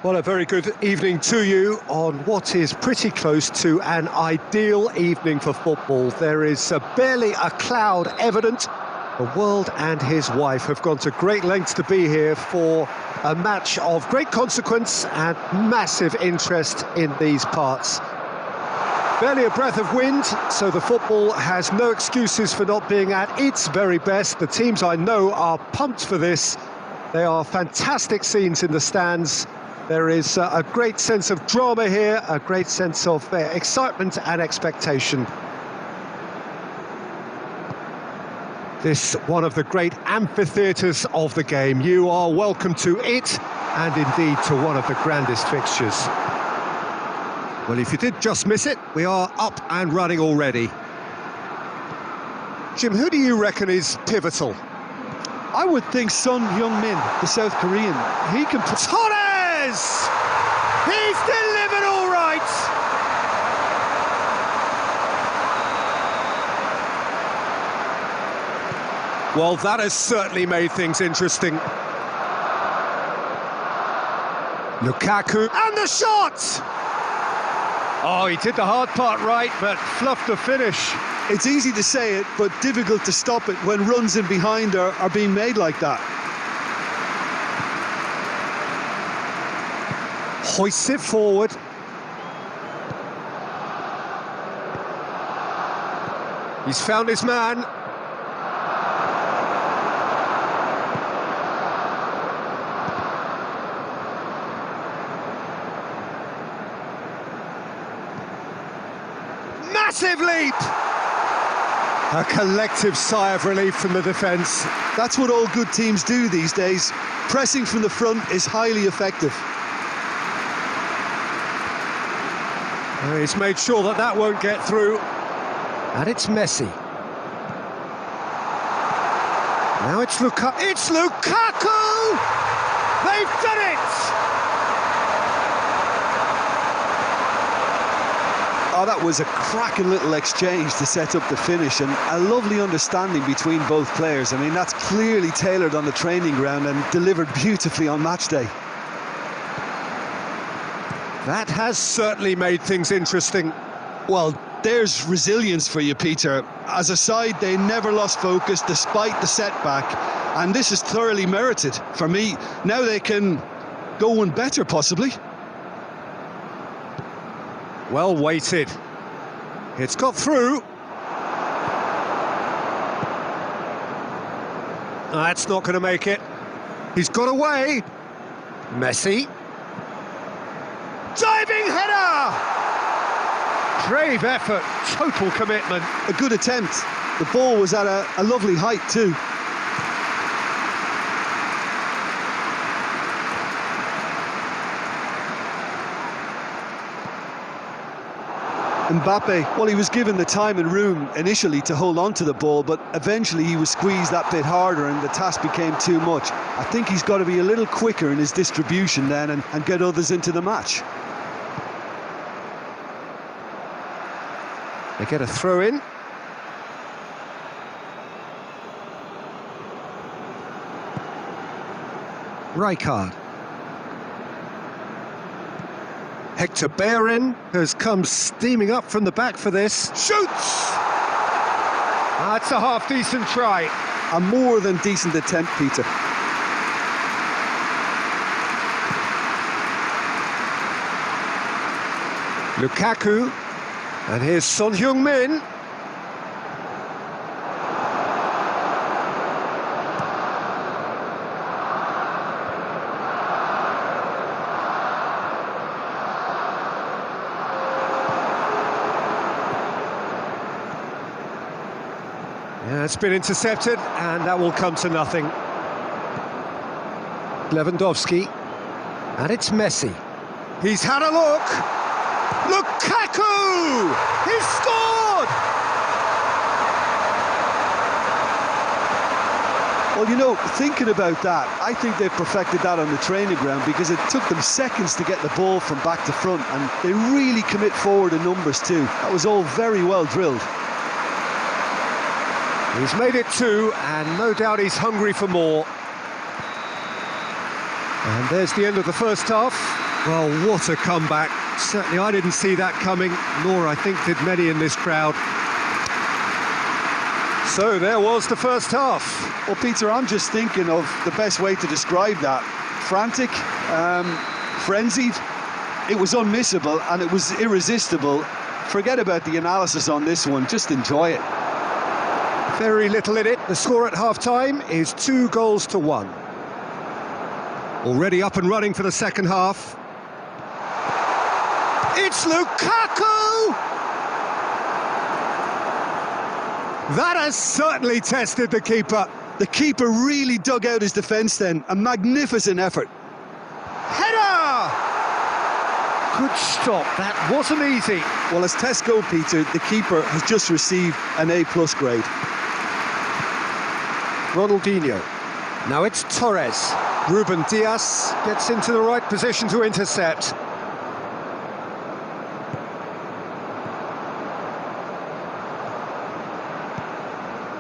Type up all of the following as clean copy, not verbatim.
Well, a very good evening to you on what is pretty close to an ideal evening for football. There is barely a cloud evident. The world and his wife have gone to great lengths to be here for a match of great consequence and massive interest in these parts. Barely a breath of wind, so the football has no excuses for not being at its very best. The teams I know are pumped for this. They are fantastic scenes in the stands. There is a great sense of drama here, a great sense of excitement and expectation. This one of the great amphitheatres of the game. You are welcome to it, and indeed to one of the grandest fixtures. Well, if you did just miss it, we are up and running already. Jim, who do you reckon is pivotal? I would think Heung-min, the South Korean. He can... He's delivered all right! Well, that has certainly made things interesting. Lukaku, and the shot! Oh, he did the hard part right, but fluffed the finish. It's easy to say it, but difficult to stop it when runs in behind are being made like that. Hoists it forward. He's found his man. Massive leap! A collective sigh of relief from the defence. That's what all good teams do these days. Pressing from the front is highly effective. He's made sure that that won't get through. And it's Messi. Now it's Lukaku. It's Lukaku! They've done it! Oh, that was a cracking little exchange to set up the finish, and a lovely understanding between both players. I mean, that's clearly tailored on the training ground and delivered beautifully on match day. That has certainly made things interesting. Well, there's resilience for you, Peter. As a side, they never lost focus despite the setback, and this is thoroughly merited. For me, now they can go one better, possibly. Well weighted. It's got through. That's not going to make it. He's got away. Messi. Diving header! Brave effort, total commitment. A good attempt. The ball was at a lovely height too. Mbappe, well, he was given the time and room initially to hold on to the ball, but eventually he was squeezed that bit harder and the task became too much. I think he's got to be a little quicker in his distribution then and get others into the match. They get a throw in. Rijkaard. Hector Bellerin has come steaming up from the back for this. Shoots! That's a half-decent try. A more than decent attempt, Peter. Lukaku. And here's Heung-min. Yeah, it's been intercepted, and that will come to nothing. Lewandowski. And it's Messi. He's had a look. Lukaku! He's scored! Well, you know, thinking about that, I think they've perfected that on the training ground because it took them seconds to get the ball from back to front, and they really commit forward in numbers too. That was all very well drilled. He's made it two, and no doubt he's hungry for more. And there's the end of the first half. Well, what a comeback. Certainly I didn't see that coming, nor I think did many in this crowd. So there was the first half. Well, Peter, I'm just thinking of the best way to describe that. Frantic, frenzied. It was unmissable and it was irresistible. Forget about the analysis on this one, just enjoy it. Very little in it. The score at half-time is 2-1. Already up and running for the second half. It's Lukaku! That has certainly tested the keeper. The keeper really dug out his defence then. A magnificent effort. Header! Good stop. That wasn't easy. Well, as tests go, Peter, the keeper has just received an A+ grade. Ronaldinho. Now it's Torres. Ruben Dias gets into the right position to intercept.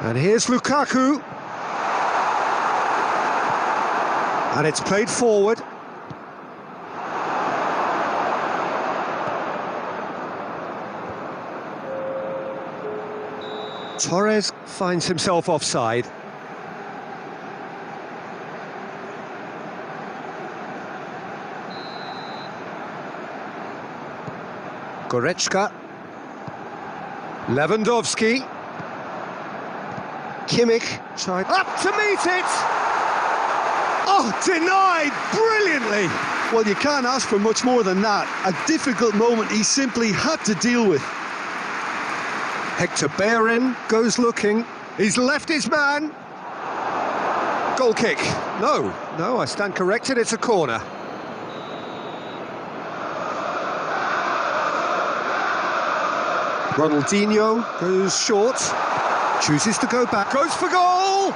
And here's Lukaku. And it's played forward. Torres finds himself offside. Goretzka. Lewandowski. Kimmich tried up to meet it. Oh, denied brilliantly. Well, you can't ask for much more than that. A difficult moment he simply had to deal with. Hector Bellerin goes looking. He's left his man. Goal kick. No, I stand corrected. It's a corner. Ronaldinho goes short. Chooses to go back. Goes for goal!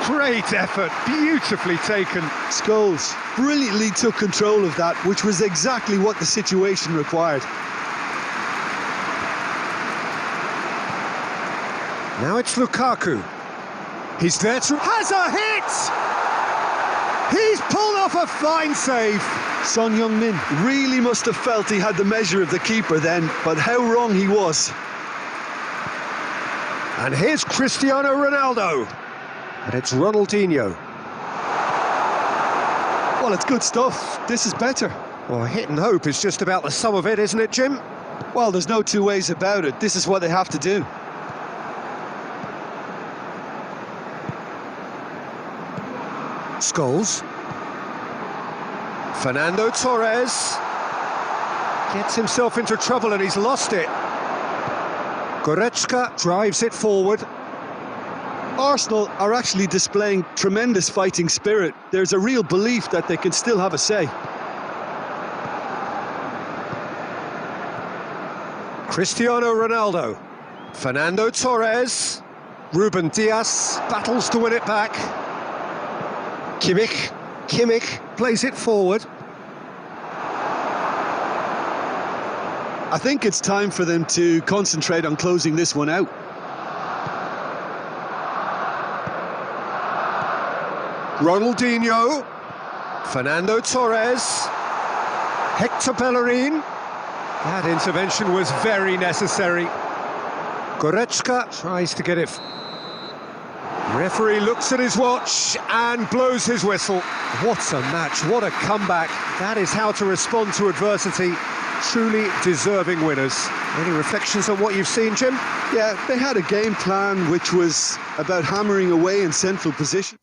Great effort. Beautifully taken. Scholes brilliantly took control of that, which was exactly what the situation required. Now it's Lukaku. He's there to... Has a hit! He's pulled off a fine save. Son Heung-min really must have felt he had the measure of the keeper then, but how wrong he was. And here's Cristiano Ronaldo. And it's Ronaldinho. Well, it's good stuff. This is better. Well, hit and hope is just about the sum of it, isn't it, Jim? Well, there's no two ways about it. This is what they have to do. Scholes. Fernando Torres gets himself into trouble and he's lost it. Goretzka drives it forward. Arsenal are actually displaying tremendous fighting spirit. There's a real belief that they can still have a say. Cristiano Ronaldo. Fernando Torres. Ruben Dias battles to win it back. Kimmich plays it forward. I think it's time for them to concentrate on closing this one out. Ronaldinho. Fernando Torres. Hector Bellerin. That intervention was very necessary. Goretzka tries to get it. Referee looks at his watch and blows his whistle. What a match, what a comeback. That is how to respond to adversity. Truly deserving winners. Any reflections on what you've seen, Jim? Yeah, they had a game plan which was about hammering away in central position.